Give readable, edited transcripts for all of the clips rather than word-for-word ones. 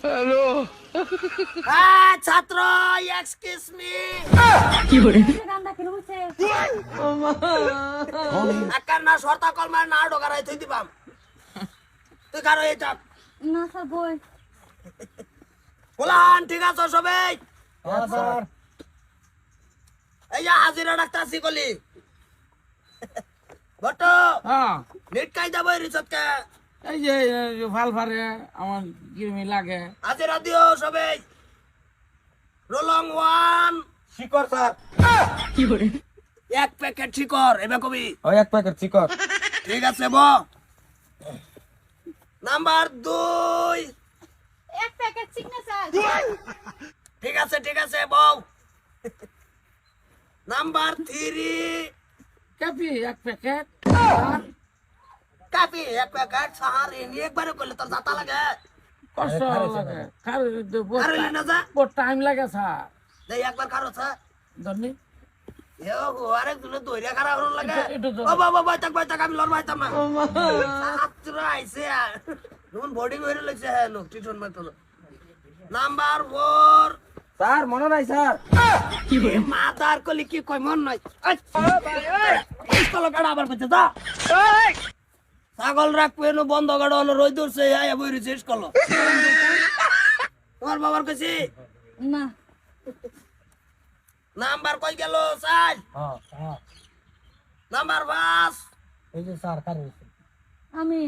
Hello ছাত্র excuse me আকার না শর্তা কলমার না ঢোকারাই তুই দিবাম তুই কারো এই চাপ না স্যার বই বলান ঠিক আছে সবাই স্যার এই যে হাজিরা ডাক্তার সিকলি বট হ্যাঁ নিট কাই যাবো রিসতকে এই যে ভাল ফারে আমার কিরমি লাগে হাজিরা দিও সবাই রোলং ওয়ান শিকর স্যার এক প্যাকেট শিকর এবে কবি ওই এক প্যাকেট শিকর ঠিক আছে ব নাম্বার 2 এক প্যাকেট সিগনেচার ঠিক আছে বউ নাম্বার 3 কাপি এক প্যাকেট কাপি এক প্যাকেট সাহার ইনি একবারে করলে তোর জাতা লাগে কষ্ট লাগে আর হইলি না যা বহুত টাইম লাগে স্যার দেই একবার কারো ছা ধরনি আরেক জনে দইরা খারাপ হন লাগে একটু ধরো। ও বাবা ভাই তাক আমি লড় ভাইতাম না ছাত্র আইছে যখন বোর্ডিং হইরে লইছে হ্যাঁ লোক টিউশন মারতো নাম্বার 4 স্যার মনে নাই স্যার মাতার কলি কি কই মন নাই স্কুল কাটা আবার কইতে যা ছাগল রাখবে নো বন্ধ গাড়ো রই দূরছে আয়া বইরি শেষ করলো তোমার বাবার কইছি না নাম্বার কই গেল স্যার হ্যাঁ নাম্বার 5 এই যে স্যার কারে আমি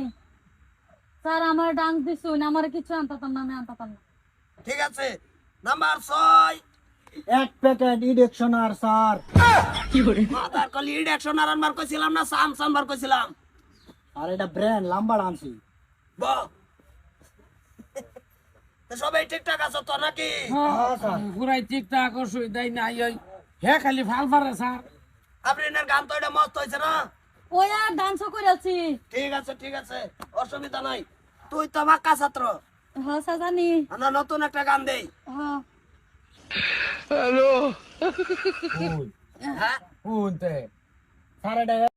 স্যার আমার ডান্স দিছুন আমার কিছু আনতাম না আমি আনতাম না ঠিক আছে নাম্বার 6 এক প্যাকেট ইডেকশনার স্যার মাতার কলি ইডেকশন আর আনবার কইছিলাম না সামসান বার কইছিলাম আর এটা ব্র্যান্ড লাম্বার আনছি ব তো সবাই ঠিকঠাক আছে তো নাকি পুরাই ঠিকঠাক অসুবিধাই নাই ওই হে খালি ভাল ফারে স্যার আপনি এর গান তো এটা মস্ত হইছে না ওই আর ডান্সও করেছি ঠিক আছে অসুবিধা নাই তুই তো বাক্কা ছাত্র হ্যাঁ স্যার জানি আমরা নতুন একটা গান দেই হ্যাঁ হ্যালো কোন হ্যাঁ কোনতে স্যার এটা